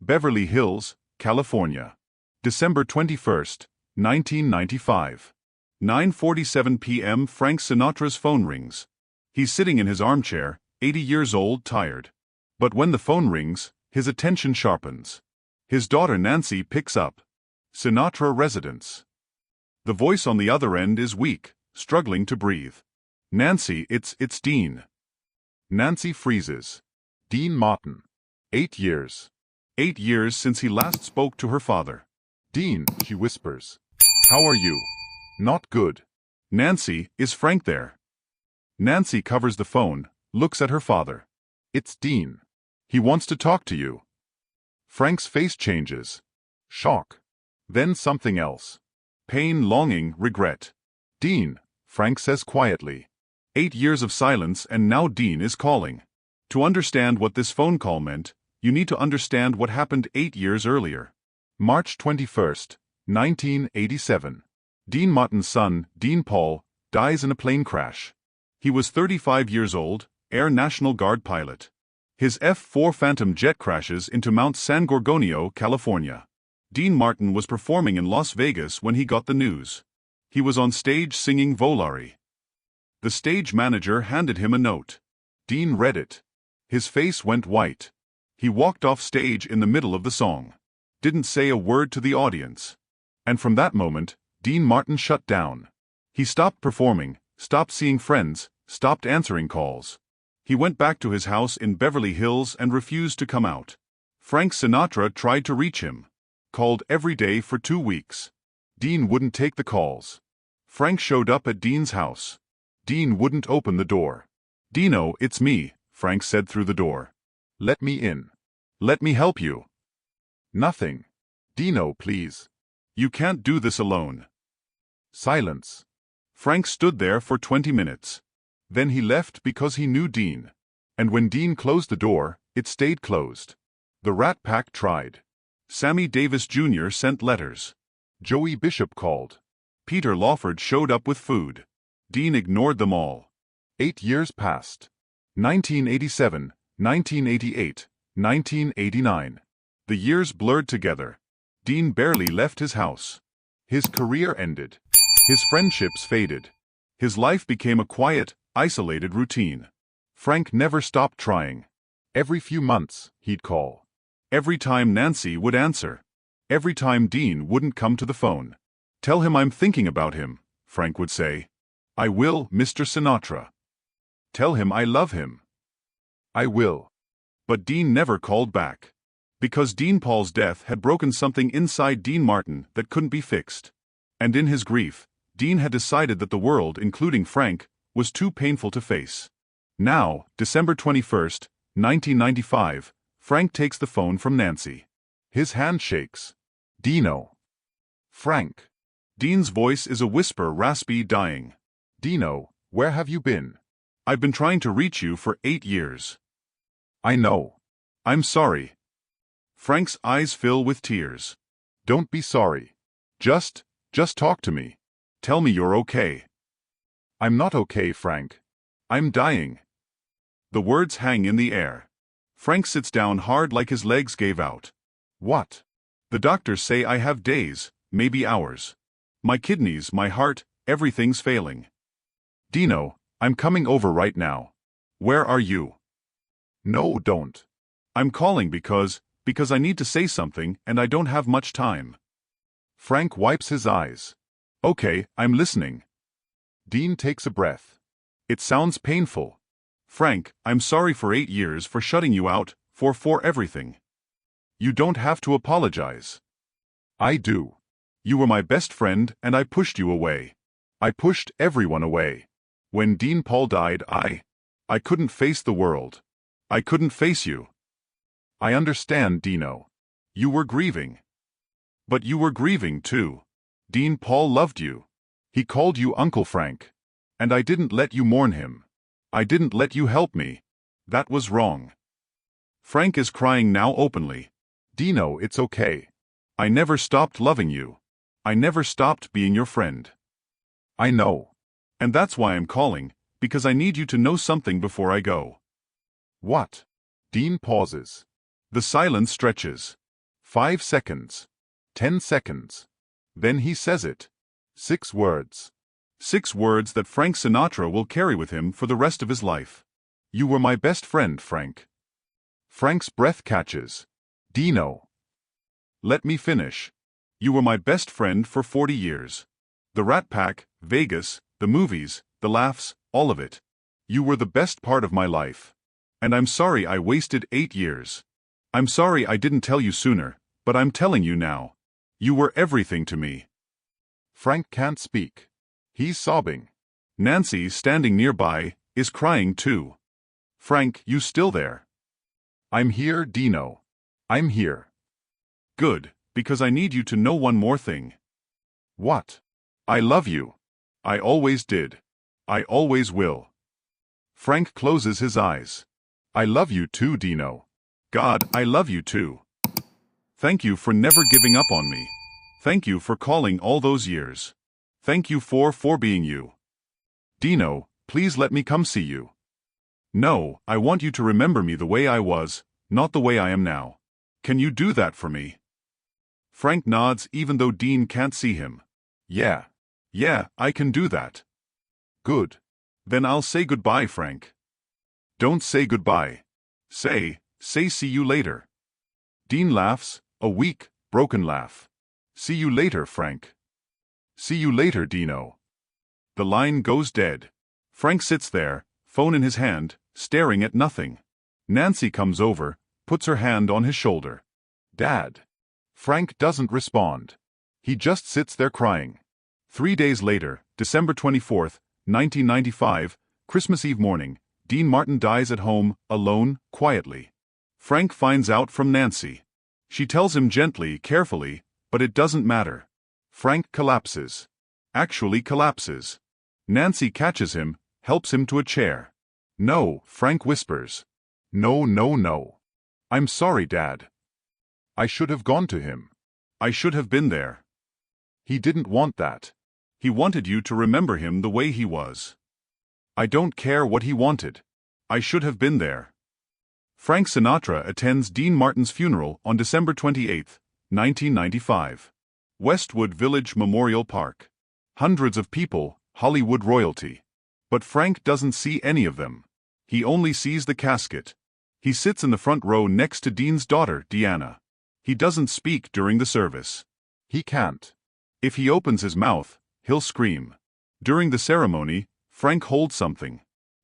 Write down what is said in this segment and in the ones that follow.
Beverly Hills, California. December 21st, 1995. 9:47 p.m. Frank Sinatra's phone rings. He's sitting in his armchair, 80 years old, tired. But when the phone rings, his attention sharpens. His daughter Nancy picks up. Sinatra residence. The voice on the other end is weak, struggling to breathe. Nancy, it's Dean. Nancy freezes. Dean Martin. 8 years. 8 years since he last spoke to her father. Dean, she whispers. How are you? Not good. Nancy, is Frank there? Nancy covers the phone, looks at her father. It's Dean. He wants to talk to you. Frank's face changes. Shock. Then something else. Pain, longing, regret. Dean, Frank says quietly. 8 years of silence and now Dean is calling. To understand what this phone call meant, you need to understand what happened 8 years earlier. March 21st, 1987. Dean Martin's son, Dean Paul, dies in a plane crash. He was 35 years old, Air National Guard pilot. His F-4 Phantom jet crashes into Mount San Gorgonio, California. Dean Martin was performing in Las Vegas when he got the news. He was on stage singing Volare. The stage manager handed him a note. Dean read it. His face went white. He walked off stage in the middle of the song. Didn't say a word to the audience. And from that moment, Dean Martin shut down. He stopped performing, stopped seeing friends, stopped answering calls. He went back to his house in Beverly Hills and refused to come out. Frank Sinatra tried to reach him. Called every day for 2 weeks. Dean wouldn't take the calls. Frank showed up at Dean's house. Dean wouldn't open the door. Dino, it's me, Frank said through the door. Let me in. Let me help you. Nothing. Dino, please. You can't do this alone. Silence. Frank stood there for 20 minutes. Then he left because he knew Dean. And when Dean closed the door, it stayed closed. The Rat Pack tried. Sammy Davis Jr. sent letters. Joey Bishop called. Peter Lawford showed up with food. Dean ignored them all. 8 years passed. 1987, 1988, 1989. The years blurred together. Dean barely left his house. His career ended. His friendships faded. His life became a quiet, isolated routine. Frank never stopped trying. Every few months, he'd call. Every time Nancy would answer. Every time Dean wouldn't come to the phone. Tell him I'm thinking about him, Frank would say. I will, Mr. Sinatra. Tell him I love him. I will. But Dean never called back. Because Dean Paul's death had broken something inside Dean Martin that couldn't be fixed. And in his grief, Dean had decided that the world, including Frank, was too painful to face. Now, December 21st, 1995, Frank takes the phone from Nancy. His hand shakes. Dino. Frank. Dean's voice is a whisper, raspy, dying. Dino, where have you been? I've been trying to reach you for 8 years. I know. I'm sorry. Frank's eyes fill with tears. Don't be sorry. Just talk to me. Tell me you're okay. I'm not okay, Frank. I'm dying. The words hang in the air. Frank sits down hard like his legs gave out. What? The doctors say I have days, maybe hours. My kidneys, my heart, everything's failing. Dino, I'm coming over right now. Where are you? No, don't. I'm calling because I need to say something and I don't have much time. Frank wipes his eyes. Okay, I'm listening. Dean takes a breath. It sounds painful. Frank, I'm sorry for 8 years for shutting you out, for everything. You don't have to apologize. I do. You were my best friend and I pushed you away. I pushed everyone away. When Dean Paul died, I couldn't face the world. I couldn't face you. I understand, Dino. You were grieving. But you were grieving too. Dean Paul loved you. He called you Uncle Frank. And I didn't let you mourn him. I didn't let you help me. That was wrong. Frank is crying now openly. Dino, it's okay. I never stopped loving you. I never stopped being your friend. I know. And that's why I'm calling, because I need you to know something before I go. What? Dean pauses. The silence stretches. 5 seconds. 10 seconds. Then he says it. 6 words. 6 words that Frank Sinatra will carry with him for the rest of his life. You were my best friend, Frank. Frank's breath catches. Dino. Let me finish. You were my best friend for 40 years. The Rat Pack, Vegas, the movies, the laughs, all of it. You were the best part of my life. And I'm sorry I wasted 8 years. I'm sorry I didn't tell you sooner, but I'm telling you now. You were everything to me. Frank can't speak. He's sobbing. Nancy, standing nearby, is crying too. Frank, you still there? I'm here, Dino. I'm here. Good, because I need you to know one more thing. What? I love you. I always did. I always will. Frank closes his eyes. I love you too, Dino. God, I love you too. Thank you for never giving up on me. Thank you for calling all those years. Thank you for being you. Dino, please let me come see you. No, I want you to remember me the way I was, not the way I am now. Can you do that for me? Frank nods even though Dean can't see him. Yeah, I can do that. Good. Then I'll say goodbye, Frank. Don't say goodbye. Say see you later. Dean laughs, a weak, broken laugh. See you later, Frank. See you later, Dino. The line goes dead. Frank sits there, phone in his hand, staring at nothing. Nancy comes over, puts her hand on his shoulder. Dad. Frank doesn't respond. He just sits there crying. 3 days later, December 24th, 1995, Christmas Eve morning, Dean Martin dies at home, alone, quietly. Frank finds out from Nancy. She tells him gently, carefully, but it doesn't matter. Frank collapses. Actually collapses. Nancy catches him, helps him to a chair. No, Frank whispers. No. I'm sorry, Dad. I should have gone to him. I should have been there. He didn't want that. He wanted you to remember him the way he was. I don't care what he wanted. I should have been there. Frank Sinatra attends Dean Martin's funeral on December 28, 1995. Westwood Village Memorial Park. Hundreds of people, Hollywood royalty. But Frank doesn't see any of them. He only sees the casket. He sits in the front row next to Dean's daughter, Deanna. He doesn't speak during the service. He can't. If he opens his mouth, he'll scream. During the ceremony, Frank holds something.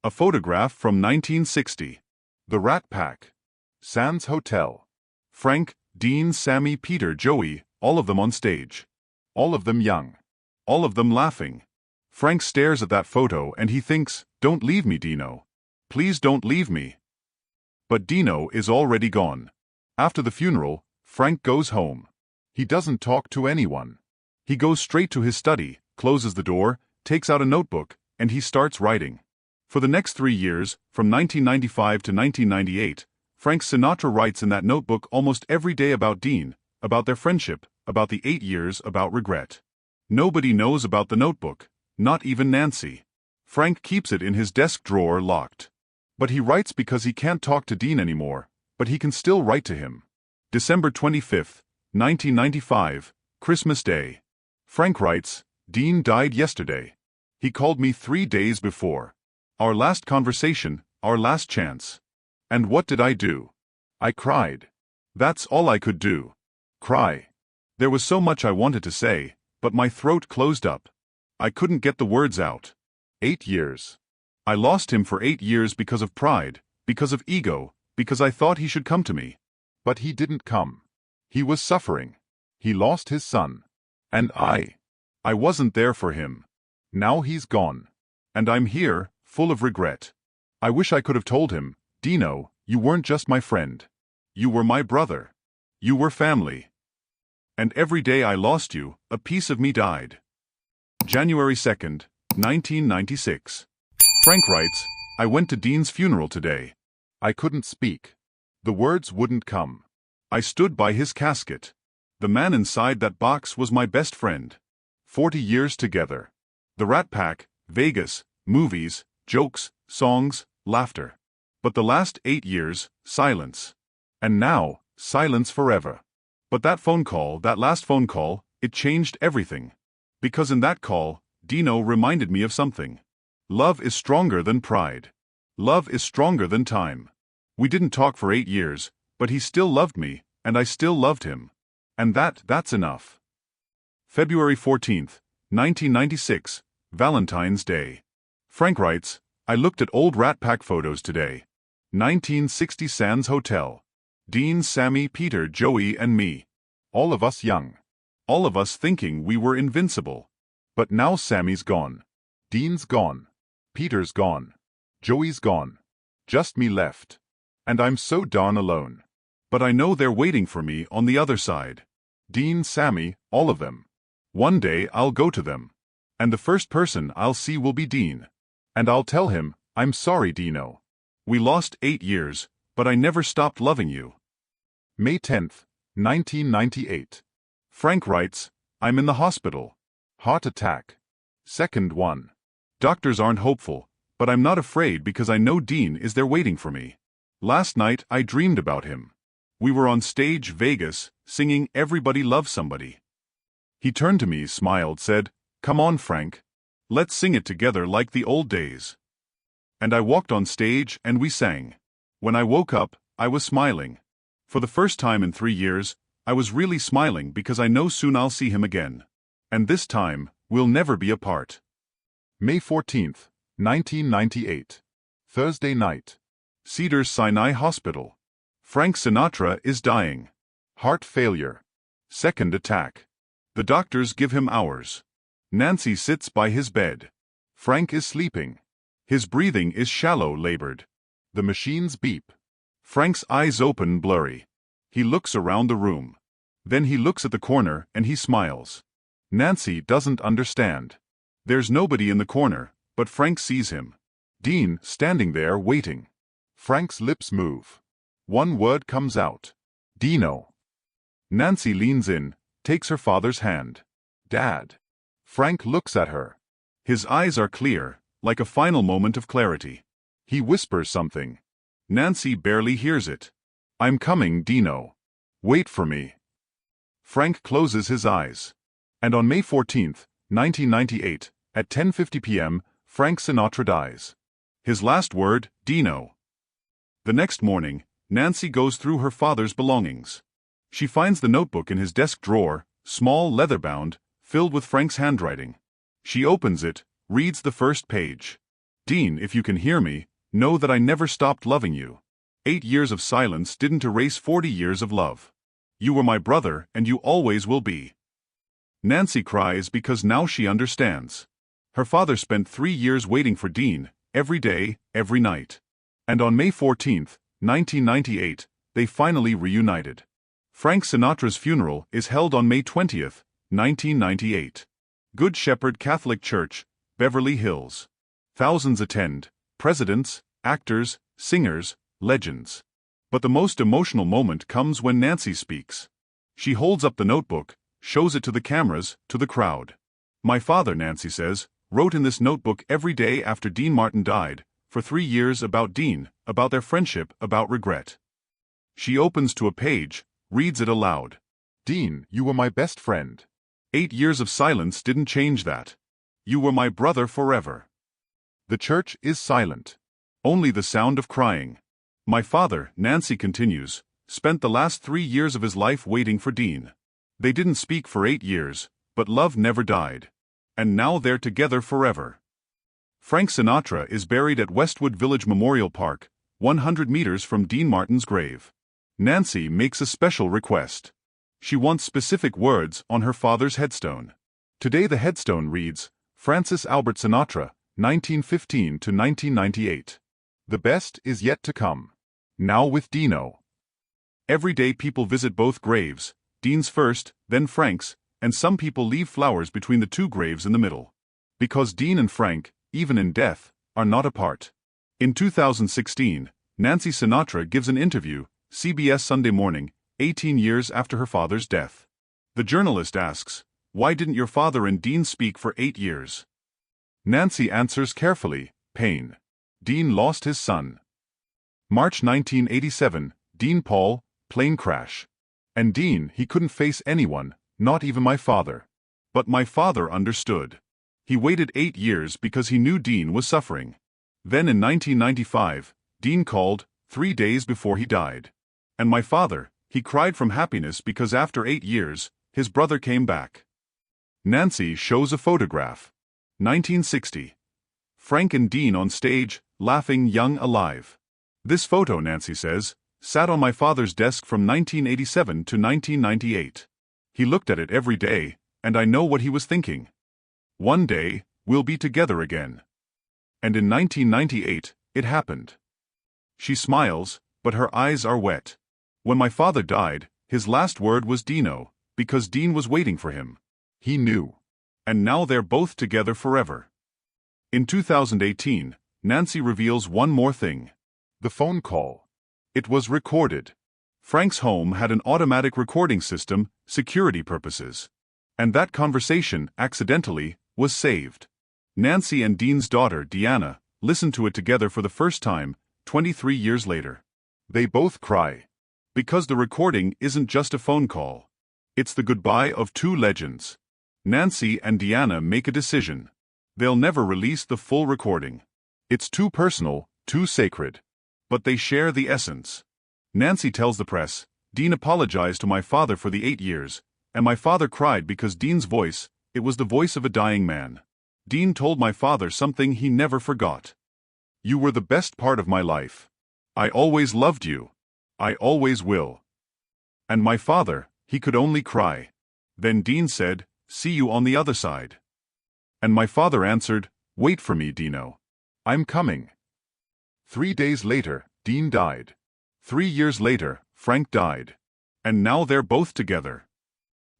A photograph from 1960. The Rat Pack. Sands Hotel. Frank, Dean, Sammy, Peter, Joey, all of them on stage. All of them young. All of them laughing. Frank stares at that photo and he thinks, don't leave me, Dino. Please don't leave me. But Dino is already gone. After the funeral, Frank goes home. He doesn't talk to anyone. He goes straight to his study, closes the door, takes out a notebook, and he starts writing. For the next 3 years, from 1995 to 1998, Frank Sinatra writes in that notebook almost every day about Dean, about their friendship, about the 8 years, about regret. Nobody knows about the notebook, not even Nancy. Frank keeps it in his desk drawer locked. But he writes because he can't talk to Dean anymore, but he can still write to him. December 25, 1995, Christmas Day. Frank writes, Dean died yesterday. He called me 3 days before. Our last conversation, our last chance. And what did I do? I cried. That's all I could do. Cry. There was so much I wanted to say, but my throat closed up. I couldn't get the words out. 8 years. I lost him for 8 years because of pride, because of ego, because I thought he should come to me. But he didn't come. He was suffering. He lost his son. And I wasn't there for him. Now he's gone. And I'm here, full of regret. I wish I could have told him, Dino, you weren't just my friend. You were my brother. You were family. And every day I lost you, a piece of me died. January 2nd, 1996. Frank writes, I went to Dean's funeral today. I couldn't speak. The words wouldn't come. I stood by his casket. The man inside that box was my best friend. 40 years together. The Rat Pack, Vegas, movies, jokes, songs, laughter. But the last 8 years, silence. And now, silence forever. But that phone call, that last phone call, it changed everything. Because in that call, Dino reminded me of something. Love is stronger than pride. Love is stronger than time. We didn't talk for 8 years, but he still loved me, and I still loved him. And that's enough. February 14th, 1996, Valentine's Day. Frank writes, I looked at old Rat Pack photos today. 1960 Sands Hotel. Dean, Sammy, Peter, Joey, and me. All of us young. All of us thinking we were invincible. But now Sammy's gone. Dean's gone. Peter's gone. Joey's gone. Just me left. And I'm so darn alone. But I know they're waiting for me on the other side. Dean, Sammy, all of them. One day I'll go to them. And the first person I'll see will be Dean. And I'll tell him, I'm sorry, Dino. We lost 8 years, but I never stopped loving you. May 10th, 1998. Frank writes, I'm in the hospital. Heart attack. Second one. Doctors aren't hopeful, but I'm not afraid because I know Dean is there waiting for me. Last night I dreamed about him. We were on stage Vegas, singing Everybody Loves Somebody. He turned to me, smiled, said, Come on, Frank. Let's sing it together like the old days. And I walked on stage and we sang. When I woke up, I was smiling. For the first time in 3 years, I was really smiling because I know soon I'll see him again. And this time, we'll never be apart. May 14th, 1998. Thursday night. Cedars-Sinai Hospital. Frank Sinatra is dying. Heart failure. Second attack. The doctors give him hours. Nancy sits by his bed. Frank is sleeping. His breathing is shallow, labored. The machines beep. Frank's eyes open, blurry. He looks around the room. Then he looks at the corner and he smiles. Nancy doesn't understand. There's nobody in the corner, but Frank sees him. Dean standing there waiting. Frank's lips move. One word comes out. Dino. Nancy leans in, takes her father's hand. Dad. Frank looks at her. His eyes are clear, like a final moment of clarity. He whispers something. Nancy barely hears it. I'm coming, Dino. Wait for me. Frank closes his eyes. And on May 14th, 1998, at 10:50 p.m., Frank Sinatra dies. His last word, Dino. The next morning, Nancy goes through her father's belongings. She finds the notebook in his desk drawer, small, leather-bound, filled with Frank's handwriting. She opens it, reads the first page. Dean, if you can hear me, know that I never stopped loving you. 8 years of silence didn't erase 40 years of love. You were my brother and you always will be. Nancy cries because now she understands. Her father spent 3 years waiting for Dean, every day, every night. And on May 14th, 1998, they finally reunited. Frank Sinatra's funeral is held on May 20th, 1998. Good Shepherd Catholic Church, Beverly Hills. Thousands attend, presidents, actors, singers, legends. But the most emotional moment comes when Nancy speaks. She holds up the notebook, shows it to the cameras, to the crowd. My father, Nancy says, wrote in this notebook every day after Dean Martin died, for 3 years about Dean, about their friendship, about regret. She opens to a page, reads it aloud. Dean, you were my best friend. 8 years of silence didn't change that. You were my brother forever. The church is silent. Only the sound of crying. My father, Nancy continues, spent the last 3 years of his life waiting for Dean. They didn't speak for 8 years, but love never died. And now they're together forever. Frank Sinatra is buried at Westwood Village Memorial Park, 100 meters from Dean Martin's grave. Nancy makes a special request. She wants specific words on her father's headstone. Today the headstone reads, Francis Albert Sinatra, 1915 to 1998. The best is yet to come. Now with Dino. Every day people visit both graves, Dean's first, then Frank's, and some people leave flowers between the 2 graves in the middle. Because Dean and Frank, even in death, are not apart. In 2016, Nancy Sinatra gives an interview, CBS Sunday Morning, 18 years after her father's death. The journalist asks, why didn't your father and Dean speak for 8 years? Nancy answers carefully, pain. Dean lost his son. March 1987, Dean Paul, plane crash. And Dean, he couldn't face anyone, not even my father. But my father understood. He waited 8 years because he knew Dean was suffering. Then in 1995, Dean called, 3 days before he died. And my father, he cried from happiness because after 8 years, his brother came back. Nancy shows a photograph. 1960. Frank and Dean on stage, laughing, young, alive. This photo, Nancy says, sat on my father's desk from 1987 to 1998. He looked at it every day, and I know what he was thinking. One day, we'll be together again. And in 1998, it happened. She smiles, but her eyes are wet. When my father died, his last word was Dino, because Dean was waiting for him. He knew. And now they're both together forever. In 2018, Nancy reveals one more thing. The phone call. It was recorded. Frank's home had an automatic recording system, security purposes. And that conversation, accidentally, was saved. Nancy and Dean's daughter, Deanna, listened to it together for the first time, 23 years later. They both cry. Because the recording isn't just a phone call. It's the goodbye of two legends. Nancy and Deanna make a decision. They'll never release the full recording. It's too personal, too sacred. But they share the essence. Nancy tells the press, Dean apologized to my father for the 8 years, and my father cried because Dean's voice, it was the voice of a dying man. Dean told my father something he never forgot. You were the best part of my life. I always loved you. I always will. And my father, he could only cry. Then Dean said, see you on the other side. And my father answered, wait for me, Dino. I'm coming. 3 days later, Dean died. 3 years later, Frank died. And now they're both together.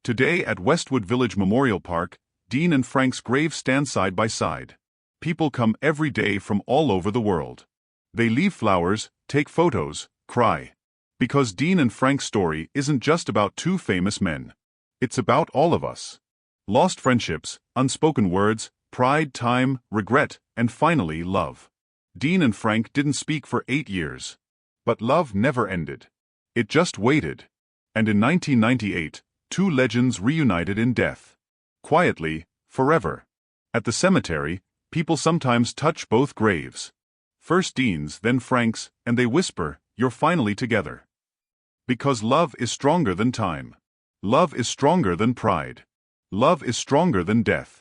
Today at Westwood Village Memorial Park, Dean and Frank's graves stand side by side. People come every day from all over the world. They leave flowers, take photos, cry. Because Dean and Frank's story isn't just about two famous men. It's about all of us. Lost friendships, unspoken words, pride, time, regret, and finally love. Dean and Frank didn't speak for 8 years. But love never ended. It just waited. And in 1998, two legends reunited in death. Quietly, forever. At the cemetery, people sometimes touch both graves. First Dean's, then Frank's, and they whisper, you're finally together. Because love is stronger than time. Love is stronger than pride. Love is stronger than death.